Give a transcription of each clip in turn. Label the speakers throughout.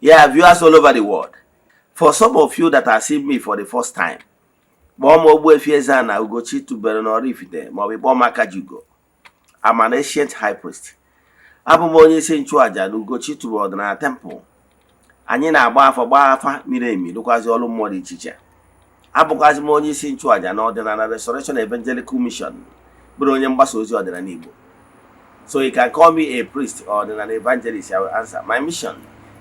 Speaker 1: Yeah, viewers all over the world. For some of you that are seeing me for the first time, Eze-Ana Ugochi tubelu n'Oraifite maọbụ Ikpọmaka Jigo. I'm an ancient high priest. Abụ m onye isi nchụaja na Ugochi tubelu ọdịnala temple. Anyị na-agba afa miri emi lụkwazi ọrụ mmụọ dị iche iche. Abụkwazi m onye isi nchụaja na ọdịnala Restoration Evangelical Mission, bụrụ onye mgbasa ozi ọdịnala Igbo. So you can call me a priest or an evangelist. I will answer. My mission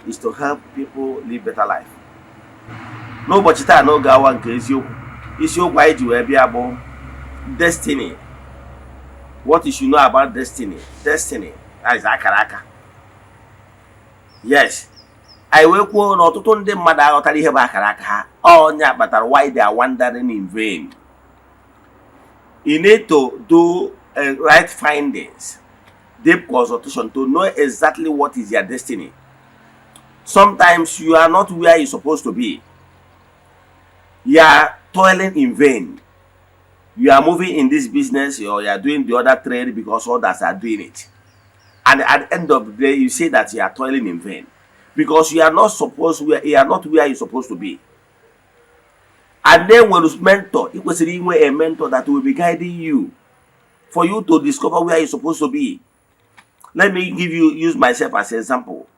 Speaker 1: is to help people live better life. N'ụbọchị taa n'oge awa nke isiokwu anyị ji wee bịa bụ destiny. What you should know about destiny. Destiny, that is akara aka. Yes. I wee kwuo na ọtụtụ ndị mmadụ aghọtara ihe bụ akara aka ha. Ọnya kpatara why they are wandering in vain. You need to do right findings, deep consultation to know exactly what is your destiny. Sometimes you are not where you're supposed to be. You are toiling in vain. You are moving in this business or you are doing the other trade because others are doing it. And at the end of the day, you say that you are toiling in vain because you are not where you're supposed to be. And then when you mentor, it was a mentor that will be guiding you for you to discover where you're supposed to be. Let me use myself as an example.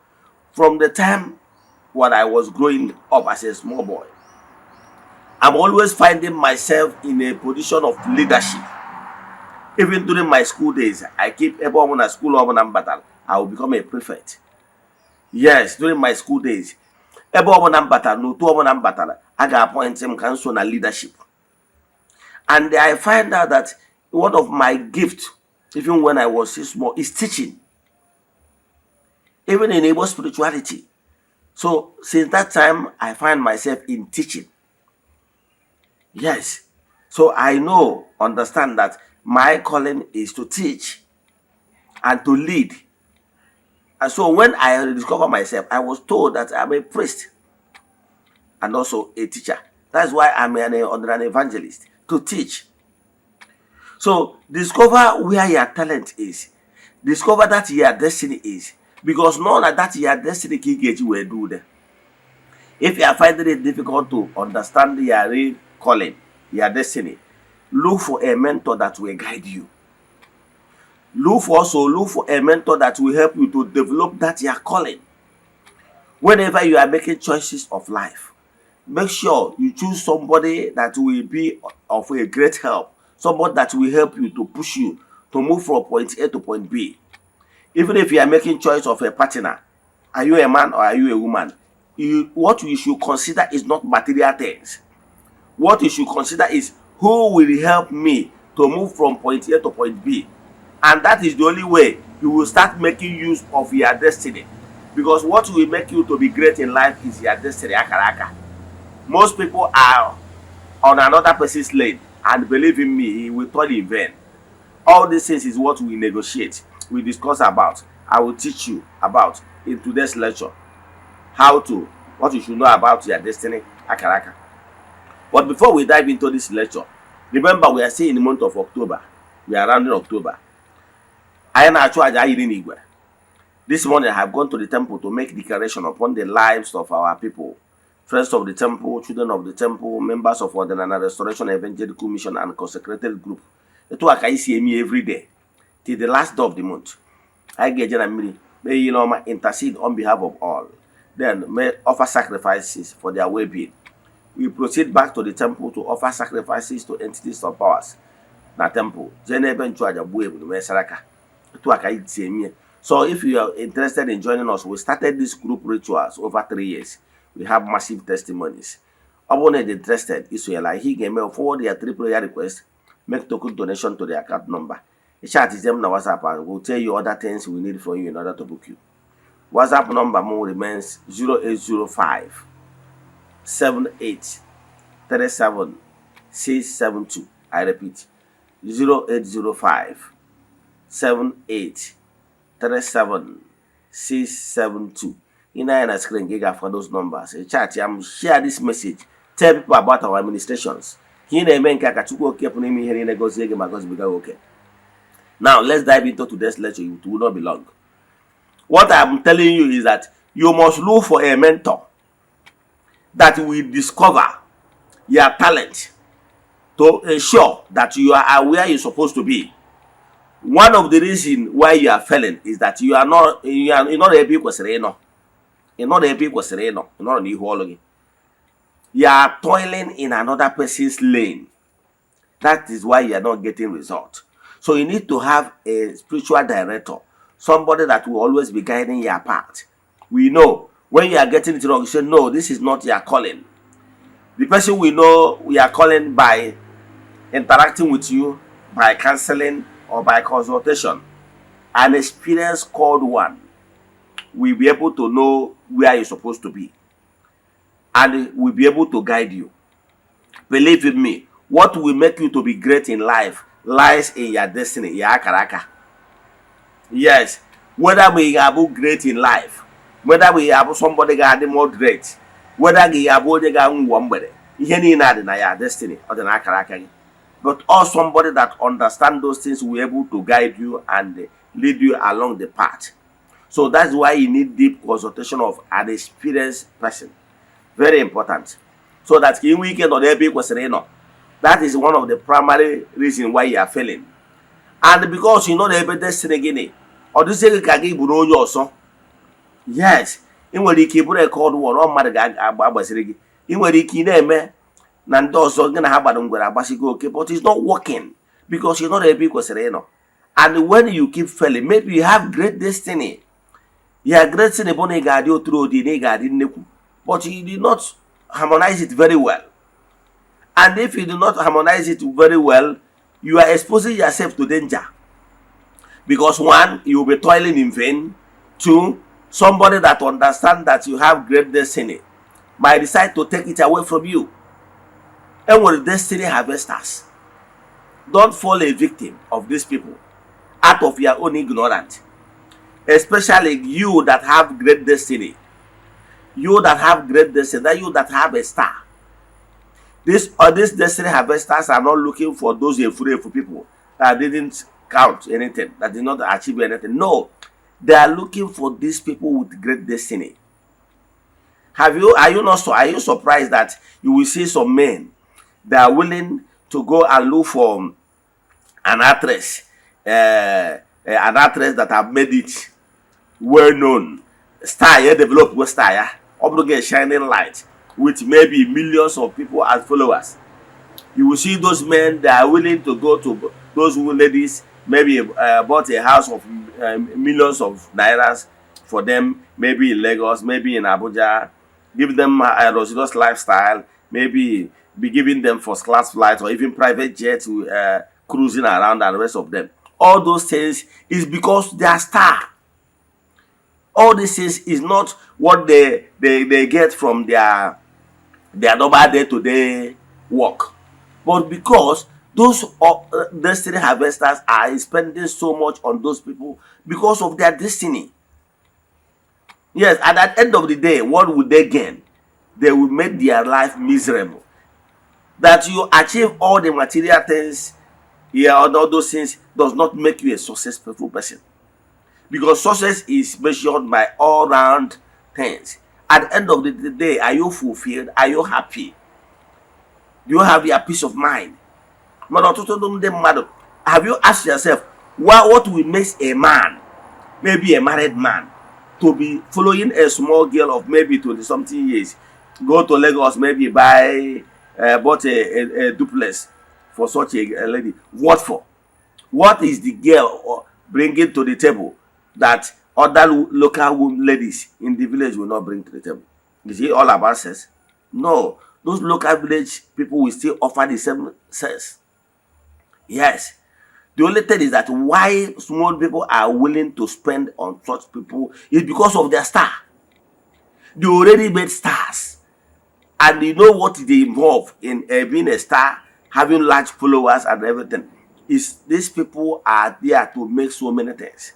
Speaker 1: From the time when I was growing up as a small boy, I'm always finding myself in a position of leadership. Even during my school days, I keep everyone at school battle. I will become a prefect. Yes, during my school days, everyone battle. I got appointed him council na leadership. And I find out that one of my gifts, even when I was so small, is teaching. Even enable spirituality. So since that time, I find myself in teaching. Yes. So I understand that my calling is to teach and to lead. And so when I discovered myself, I was told that I'm a priest and also a teacher. That's why I'm an evangelist, to teach. So discover where your talent is. Discover that your destiny is. Because none of that your destiny can get you will do there. If you are finding it difficult to understand your real calling, your destiny, look for a mentor that will guide you. Look for a mentor that will help you to develop that your calling. Whenever you are making choices of life, make sure you choose somebody that will be of a great help. Somebody that will help you to push you to move from point A to point B. Even if you are making choice of a partner, are you a man or are you a woman? What you should consider is not material things. What you should consider is who will help me to move from point A to point B. And that is the only way you will start making use of your destiny. Because what will make you to be great in life is your destiny. Akaraka. Most people are on another person's lane, and believe in me, he will toil in vain. All these things is what we negotiate, we discuss about. I will teach you about in today's lecture what you should know about your destiny. Akaraka. But before we dive into this lecture, remember we are still in the month of October. We are around in October. This morning I have gone to the temple to make declaration upon the lives of our people. Friends of the temple, children of the temple, members of Ordinary Restoration Evangelical Mission and consecrated group. The two I see me every day till the last day of the month. I get may intercede on behalf of all. Then may offer sacrifices for their well-being. We proceed back to the temple to offer sacrifices to entities of powers. Na temple. So if you are interested in joining us, we started this group rituals over 3 years. We have massive testimonies. Abonnent interested, he can forward their 3 prayer requests, make token donation to the account number. The chat is them on WhatsApp and we'll tell you other things we need from you in order to book you. WhatsApp number remains 0805 78 37 672. I repeat, 0805 78 37 672. In our screen, give for those numbers. A chat, share this message. Tell people about our administrations. Now, let's dive into today's lecture. It will not be long. What I'm telling you is that You must look for a mentor that will discover your talent to ensure that you are where you're supposed to be. One of the reasons why you are failing is that you are not you're not ebe kwesịrị ịnọ. You're not ebe kwesịrị ịnọ. You're not n'ihu ọlụ gị. You are toiling in another person's lane. That is why you are not getting results. So you need to have a spiritual director, somebody that will always be guiding your path. We know when you are getting it wrong, you say, no, this is not your calling. The person we know we are calling by interacting with you, by counseling or by consultation. An experienced called one will be able to know where you're supposed to be and will be able to guide you. Believe in me, what will make you to be great in life lies in your destiny, your akaraka. Yes, whether we are great in life, whether we have somebody got more great, whether we have only got one better, your destiny or the akaraka. But also somebody that understands those things will be able to guide you and lead you along the path. So that's why you need deep consultation of an experienced person. Very important. So that in weekend or every question, that is one of the primary reasons why you are failing. And because you know the destiny again, or this is a also. Yes, in what you keep a cold one or mother gag, in what you name. Nandoso gonna have okay, but it's not working because you're not a big question. And when you keep failing, maybe you have great destiny. You have great destiny, but you did not harmonize it very well. And if you do not harmonize it very well, you are exposing yourself to danger. Because one, you will be toiling in vain. Two, somebody that understands that you have great destiny might decide to take it away from you. And with destiny harvesters, don't fall a victim of these people out of your own ignorance. Especially you that have great destiny. You that have great destiny, that you that have a star. These destiny harvesters are not looking for those for people that didn't count anything, that did not achieve anything. No, they are looking for these people with great destiny. Are you surprised that you will see some men that are willing to go and look for an actress that have made it well known, star, develop with star, obligate shining light with maybe millions of people as followers. You will see those men that are willing to go to those ladies, maybe bought a house of millions of nairas for them, maybe in Lagos, maybe in Abuja, give them a luxurious lifestyle, maybe be giving them first class flights or even private jets cruising around and the rest of them. All those things is because they are star. All these things is not what they get from their normal day-to-day work. But because those destiny harvesters are spending so much on those people because of their destiny. Yes, and at the end of the day, what would they gain? They will make their life miserable. That you achieve all the material things, all those things does not make you a successful person. Because success is measured by all round things. At the end of the day, are you fulfilled? Are you happy? Do you have your peace of mind? Have you asked yourself, what will make a man, maybe a married man, to be following a small girl of maybe 20-something years, go to Lagos, maybe buy bought a duplex for such a lady? What for? What is the girl bringing to the table that other local ladies in the village will not bring to the table? Is it all about sex? No. Those local village people will still offer the same sex. Yes. The only thing is that why small people are willing to spend on such people is because of their star. They already made stars. And you know what they involve in being a star, having large followers and everything. Is these people are there to make so many things.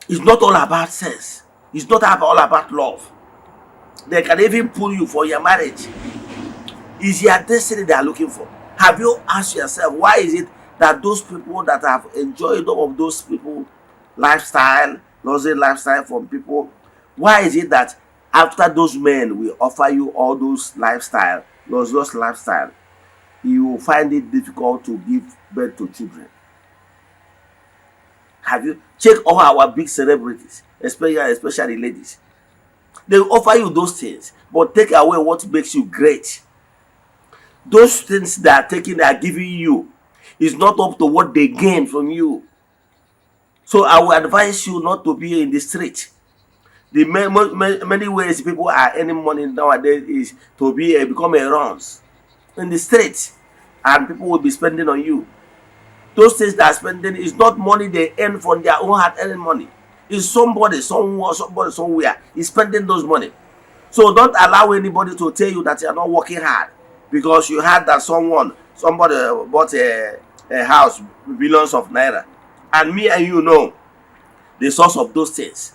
Speaker 1: It's not all about sex. It's not all about love. They can even pull you for your marriage. It's your destiny they are looking for. Have you asked yourself, why is it that those people that have enjoyed all of those people lifestyle, luxury lifestyle from people, Why is it that after those men will offer you all those lifestyle, those lifestyle, you will find it difficult to give birth to children? Have you check all our big celebrities, especially ladies? They will offer you those things, but take away what makes you great. Those things they are giving you is not up to what they gain from you. So I will advise you not to be in the street. The many ways people are earning money nowadays is to become a runs in the street, and people will be spending on you. Those things they are spending is not money they earn from their own hard earning money. It's somebody somewhere is spending those money. So don't allow anybody to tell you that you are not working hard because you heard that somebody bought a house billions of naira, and me and you know the source of those things.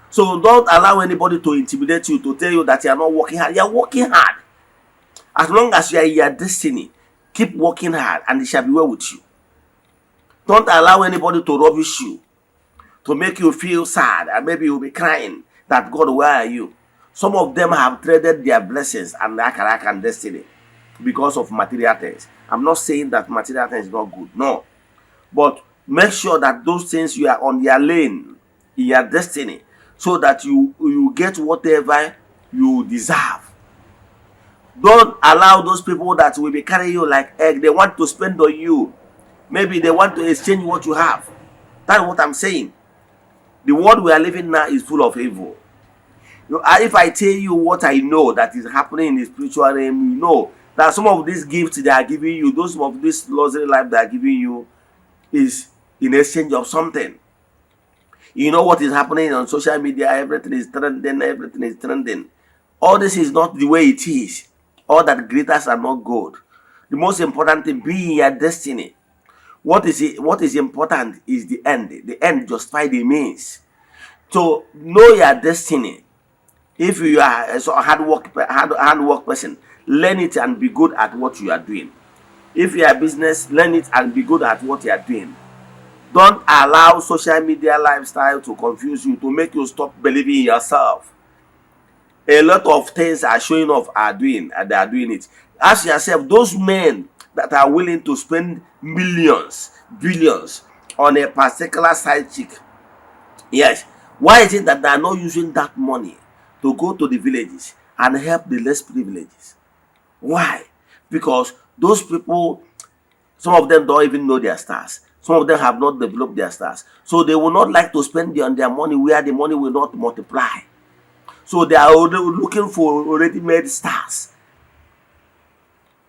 Speaker 1: So don't allow anybody to intimidate you, to tell you that you are not working hard. You are working hard. As long as you are in your destiny, keep working hard and it shall be well with you. Don't allow anybody to rubbish you, to make you feel sad, and maybe you'll be crying that God, where are you? Some of them have traded their blessings and their character and destiny because of material things. I'm not saying that material things is not good, no. But make sure that those things you are on your lane, in your destiny, so that you get whatever you deserve. Don't allow those people that will be carrying you like egg. They want to spend on you. Maybe they want to exchange what you have. That's what I'm saying. The world we are living now is full of evil. If I tell you what I know that is happening in the spiritual realm, you know that some of these gifts they are giving you, those of this luxury life they are giving you, is in exchange of something. You know what is happening on social media? Everything is trending. Everything is trending. All this is not the way it is. All that glitters are not gold. The most important thing, be in your destiny. What is important is the end. The end justifies the means. So know your destiny. If you are a hard work person, learn it and be good at what you are doing. If you are a business, learn it and be good at what you are doing. Don't allow social media lifestyle to confuse you, to make you stop believing in yourself. A lot of things are showing off and they are doing it. Ask yourself, those men that are willing to spend millions, billions on a particular side chick, yes, why is it that they are not using that money to go to the villages and help the less privileged? Why? Because those people, some of them don't even know their stars. Some of them have not developed their stars. So they will not like to spend on their money where the money will not multiply. So they are looking for already made stars.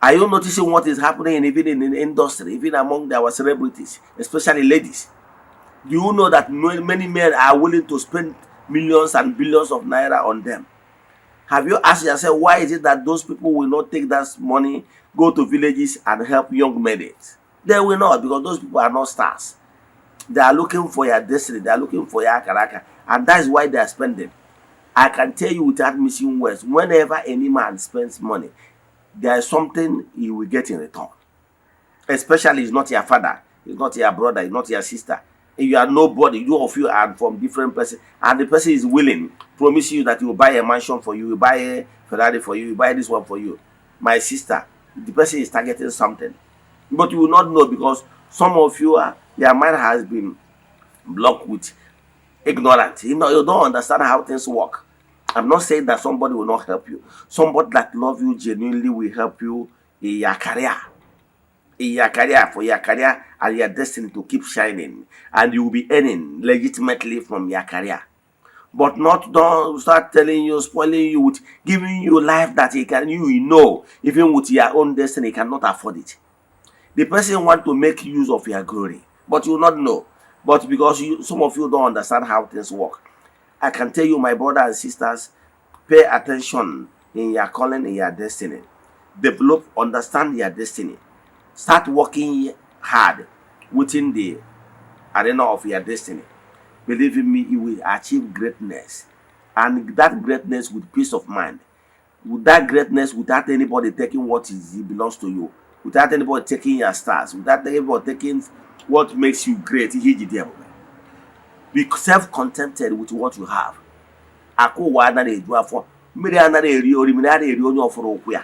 Speaker 1: Are you noticing what is happening even in the industry, even among our celebrities, especially ladies? Do you know that many men are willing to spend millions and billions of naira on them? Have you asked yourself, why is it that those people will not take that money, go to villages and help young maidens? They will not, because those people are not stars. They are looking for your destiny. They are looking for your character. And that is why they are spending. I can tell you without missing words, whenever any man spends money, there is something he will get in return. Especially it's not your father, it's not your brother, it's not your sister. If you are nobody, you of you are from different person, and the person is willing, promise you that he will buy a mansion for you, will buy a Ferrari for you, will buy this one for you. My sister, the person is targeting something. But you will not know, because some of you your mind has been blocked with ignorance. You don't understand how things work. I'm not saying that somebody will not help you. Somebody that love you genuinely will help you in your career. For your career and your destiny to keep shining. And you will be earning legitimately from your career. But don't start telling you, spoiling you, with giving you life that you know, even with your own destiny, cannot afford it. The person want to make use of your glory, but you will not know. But because some of you don't understand how things work, I can tell you, my brothers and sisters, pay attention in your calling, in your destiny. Develop, understand your destiny. Start working hard within the arena of your destiny. Believe in me, you will achieve greatness. And that greatness with peace of mind. With that greatness, without anybody taking it belongs to you. Without anybody taking your stars. Without anybody taking what makes you great. Be self-contented with what you have. akụ ụwa anaghị eju afọ, mmiri anaghị eri orimiri anaghị eri onye ọfụrụ ụkwụ ya,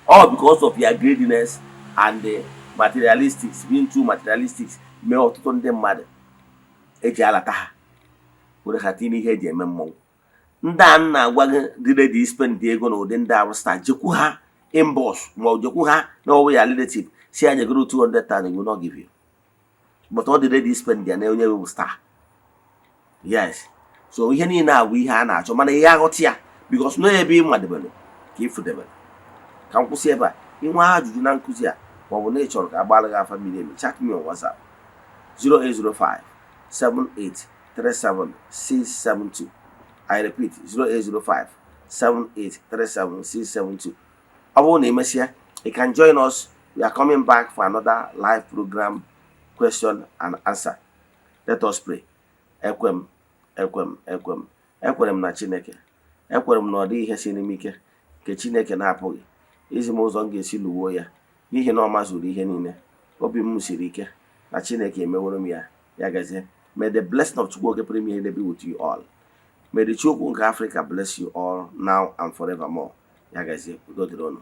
Speaker 1: all because of your greediness and the materialistics, being too materialistics. Mee ọtụtụ ndị mmadụ eji alata ha were ha tinye ihe eji eme mmọnwụ. Ndị a na-agwa gị dị ready spend ego na ụdị ndị ahụ star, jekwu ha inbox ma ọ jekwu ha na ọwụ ya relative si ya nyegoro 200,000 will not give you, but ọ dị ready spend ya na onye bụ star. Yes, so ihe niile a bụ ihe a na-achọ, mana ihe aghọta ya because no ebe ị madebere ka ịfụdebere. Ka m kwụsị ebe a. Inwe ajụjụ na nkụzi a ma ọ bụ na ị chọrọ ka agbara gị afa miri emi, chat me on WhatsApp 0805 7837 672. I repeat 0805 7837 672. Ọ bụrụ na emesịa, you can join us. We are coming back for another live program, question and answer. Let us pray. Ekwem na Chineke. Ekwem na ọ dị ihe siri m ike nke Chineke na-apụghị izi m ụzọ m ga-esi lụwo ya, n'ihi na ọ mazuru ihe niile. Obi m siri ike na Chineke emeworo m ya. Ya gazie. May the blessing of Chukwu Premier be with you all. May the Chukwu nke Africa bless you all now and forevermore. Ya gazie. Udo dịrị unu.